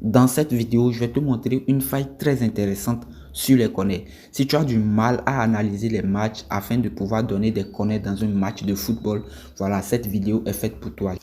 Dans cette vidéo, je vais te montrer une faille très intéressante sur les corners. Si tu as du mal à analyser les matchs afin de pouvoir donner des corners dans un match de football, voilà, cette vidéo est faite pour toi.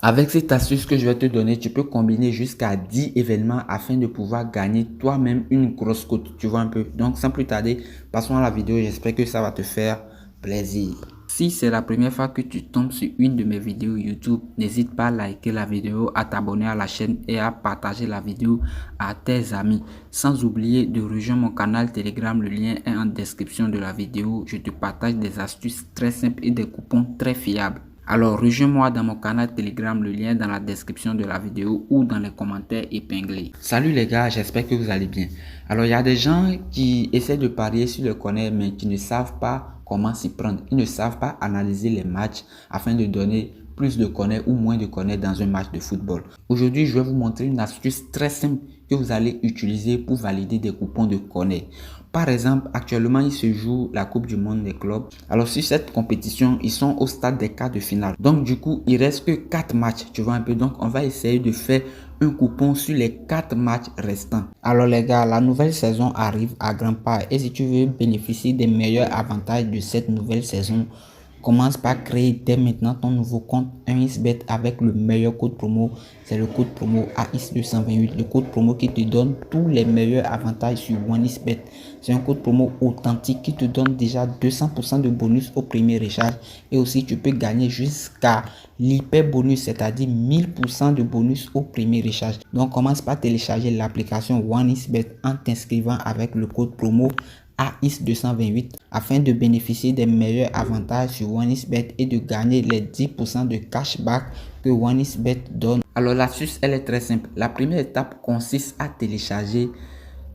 Avec cette astuce que je vais te donner, tu peux combiner jusqu'à 10 événements afin de pouvoir gagner toi-même une grosse cote. Tu vois un peu. Donc, sans plus tarder, passons à la vidéo. J'espère que ça va te faire plaisir. Si c'est la première fois que tu tombes sur une de mes vidéos YouTube, n'hésite pas à liker la vidéo, à t'abonner à la chaîne et à partager la vidéo à tes amis. Sans oublier de rejoindre mon canal Telegram, le lien est en description de la vidéo. Je te partage des astuces très simples et des coupons très fiables. Alors, rejoins-moi dans mon canal Telegram, le lien est dans la description de la vidéo ou dans les commentaires épinglés. Salut les gars, j'espère que vous allez bien. Alors, il y a des gens qui essaient de parier sur le corner, mais qui ne savent pas comment s'y prendre. Ils ne savent pas analyser les matchs afin de donner plus de corners ou moins de corners dans un match de football. Aujourd'hui, je vais vous montrer une astuce très simple que vous allez utiliser pour valider des coupons de corners. Par exemple, actuellement, il se joue la Coupe du Monde des clubs. Alors, sur cette compétition, ils sont au stade des quarts de finale. Donc, du coup, il reste que 4 matchs, tu vois un peu. Donc, on va essayer de faire un coupon sur les 4 matchs restants. Alors, les gars, la nouvelle saison arrive à grands pas. Et si tu veux bénéficier des meilleurs avantages de cette nouvelle saison, commence par créer dès maintenant ton nouveau compte 1xBet avec le meilleur code promo. C'est le code promo AIS228. Le code promo qui te donne tous les meilleurs avantages sur 1xBet. C'est un code promo authentique qui te donne déjà 200% de bonus au premier recharge. Et aussi, tu peux gagner jusqu'à l'hyper bonus, c'est-à-dire 1000% de bonus au premier recharge. Donc, commence par télécharger l'application 1xBet en t'inscrivant avec le code promo AIS228 afin de bénéficier des meilleurs avantages sur 1xBet et de gagner les 10% de cashback que 1xBet donne. Alors l'astuce, elle est très simple. La première étape consiste à télécharger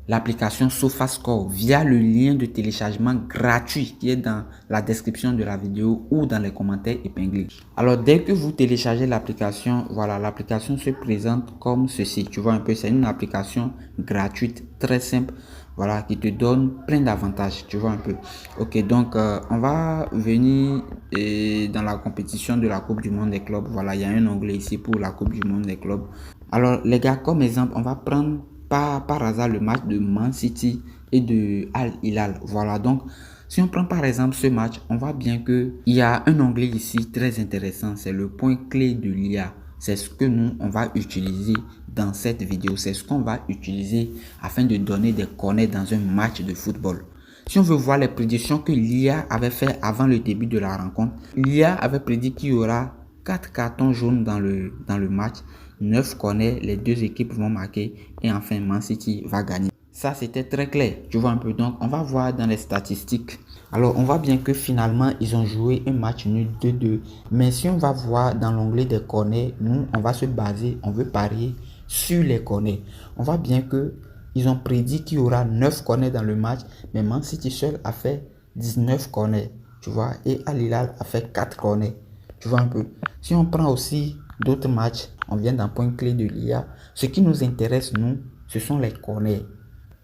l'application SofaScore via le lien de téléchargement gratuit qui est dans la description de la vidéo ou dans les commentaires épinglés. Alors dès que vous téléchargez l'application, voilà, l'application se présente comme ceci. Tu vois un peu, c'est une application gratuite très simple, voilà, qui te donne plein d'avantages. Tu vois un peu. Ok, donc on va venir dans la compétition de la Coupe du Monde des clubs. Voilà, il y a un onglet ici pour la Coupe du Monde des clubs. Alors les gars, comme exemple, on va prendre par hasard le match de Man City et de Al Hilal. Voilà, donc si on prend par exemple ce match, on voit bien que il y a un onglet ici très intéressant, c'est le point clé de l'IA. C'est ce que nous on va utiliser dans cette vidéo, c'est ce qu'on va utiliser afin de donner des corners dans un match de football. Si on veut voir les prédictions que l'IA avait fait avant le début de la rencontre, l'IA avait prédit qu'il y aura 4 cartons jaunes dans le match, 9 corners, les deux équipes vont marquer et enfin Man City va gagner. Ça c'était très clair, tu vois un peu. Donc on va voir dans les statistiques. Alors on voit bien que finalement ils ont joué un match nul 2-2. Mais si on va voir dans l'onglet des corners, nous on va se baser, on veut parier sur les corners. On voit bien que ils ont prédit qu'il y aura 9 corners dans le match, mais Man City seul a fait 19 corners, tu vois, et Al Hilal a fait 4 corners. Tu vois un peu. Si on prend aussi d'autres matchs, on vient d'un point clé de l'IA. Ce qui nous intéresse, nous, ce sont les corners.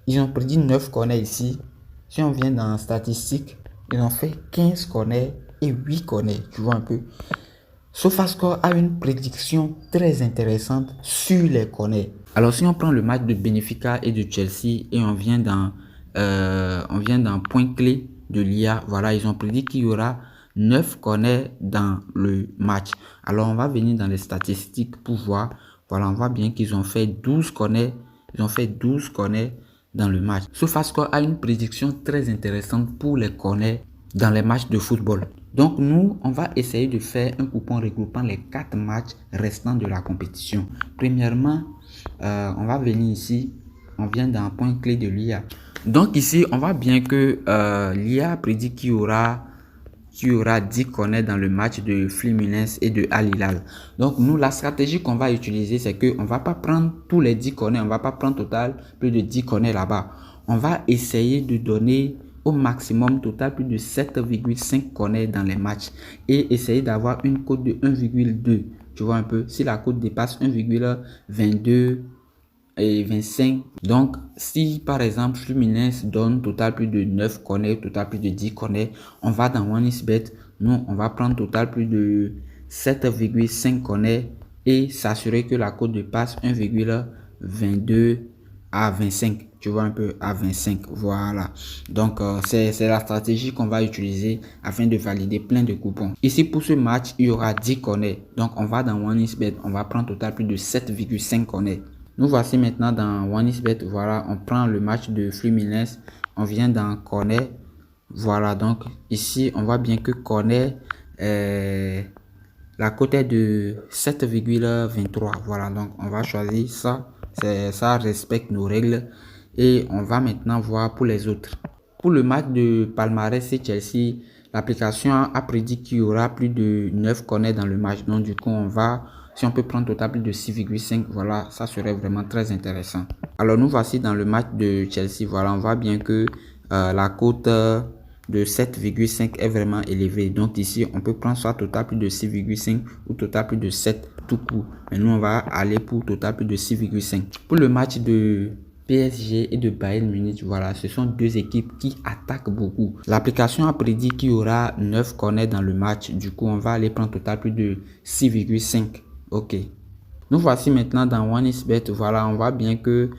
Ils ont prédit 9 corners ici. Si on vient dans statistiques, ils ont fait 15 corners et 8 corners. Tu vois un peu. SofaScore a une prédiction très intéressante sur les corners. Alors si on prend le match de Benfica et de Chelsea et on vient dans point clé de l'IA, voilà, ils ont prédit qu'il y aura 9 corners dans le match. Alors on va venir dans les statistiques pour voir. Voilà, on voit bien qu'ils ont fait 12 corners. Ils ont fait 12 corners dans le match. SofaScore a une prédiction très intéressante pour les corners dans les matchs de football. Donc nous, on va essayer de faire un coupon regroupant les 4 matchs restants de la compétition. Premièrement, on va venir ici, on vient dans un point clé de l'IA. Donc ici, on voit bien que l'IA prédit qu'il y aura 10 corners dans le match de Fluminense et de Al Hilal. Donc nous, la stratégie qu'on va utiliser, c'est qu'on ne va pas prendre tous les 10 corners, on ne va pas prendre total plus de 10 corners là-bas. On va essayer de donner au maximum total plus de 7,5 corners dans les matchs et essayer d'avoir une cote de 1,2. Tu vois un peu, si la cote dépasse 1,22 et 25, donc si par exemple Fluminense donne total plus de 9 corners, total plus de 10 corners, on va dans 1xBet, nous on va prendre total plus de 7,5 corners et s'assurer que la cote dépasse 1,22 22 à 25. Tu vois un peu à 25. Voilà. Donc, c'est la stratégie qu'on va utiliser afin de valider plein de coupons. Ici, pour ce match, il y aura 10 corners. Donc, on va dans OneXBet. On va prendre total plus de 7,5 corners. Nous voici maintenant dans OneXBet. Voilà, on prend le match de Fluminense. On vient dans corner. Voilà, donc ici, on voit bien que corner, la cote est de 7,23. Voilà, donc on va choisir ça. Ça respecte nos règles. Et on va maintenant voir pour les autres. Pour le match de Palmarès et Chelsea, l'application a prédit qu'il y aura plus de 9 corners dans le match. Donc du coup, si on peut prendre total plus de 6,5, voilà, ça serait vraiment très intéressant. Alors nous voici dans le match de Chelsea. Voilà, on voit bien que la cote de 7,5 est vraiment élevée. Donc ici, on peut prendre soit total plus de 6,5 ou total plus de 7 tout court. Mais nous, on va aller pour total plus de 6,5. Pour le match de PSG et de Bayern Munich, voilà, ce sont deux équipes qui attaquent beaucoup. L'application a prédit qu'il y aura 9 corners dans le match. Du coup, on va aller prendre total plus de 6,5. Ok. Nous voici maintenant dans OneXBet. Voilà, on voit bien que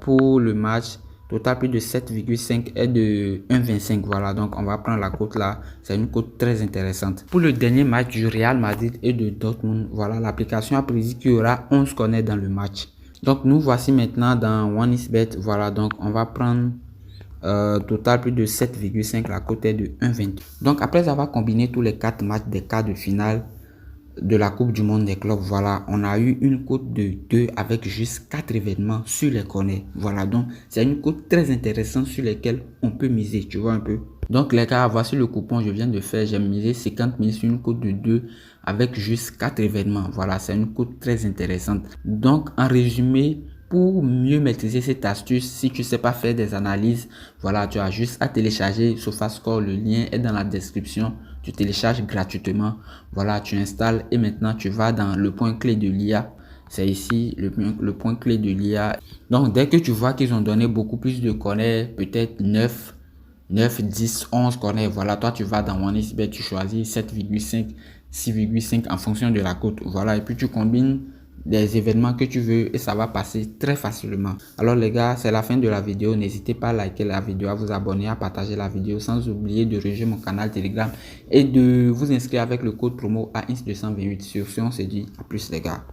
pour le match, total plus de 7,5 est de 1,25. Voilà, donc on va prendre la cote là. C'est une cote très intéressante. Pour le dernier match du Real Madrid et de Dortmund, voilà, l'application a prédit qu'il y aura 11 corners dans le match. Donc nous voici maintenant dans OneXBet. Voilà, donc on va prendre total plus de 7,5. La cote est de 1,20. Donc après avoir combiné tous les 4 matchs des quarts de finale de la Coupe du Monde des clubs, voilà, on a eu une cote de 2 avec juste 4 événements sur les corners. Voilà, donc c'est une cote très intéressante sur lesquelles on peut miser, tu vois un peu. Donc les gars, voici le coupon que je viens de faire. J'ai misé 50 000 sur une cote de 2 avec juste 4 événements. Voilà, c'est une cote très intéressante. Donc en résumé, pour mieux maîtriser cette astuce, si tu ne sais pas faire des analyses, voilà, tu as juste à télécharger SofaScore. Le lien est dans la description. Tu télécharges gratuitement. Voilà, tu installes et maintenant tu vas dans le point clé de l'IA. C'est ici le point clé de l'IA. Donc, dès que tu vois qu'ils ont donné beaucoup plus de corners, peut-être 9, 10, 11 corners, voilà, toi tu vas dans OneXBet, tu choisis 7,5, 6,5 en fonction de la cote. Voilà, et puis tu combines des événements que tu veux et ça va passer très facilement. Alors les gars, c'est la fin de la vidéo. N'hésitez pas à liker la vidéo, à vous abonner, à partager la vidéo, sans oublier de rejoindre mon canal Telegram et de vous inscrire avec le code promo AINS228. Sur ce, on se dit à plus les gars.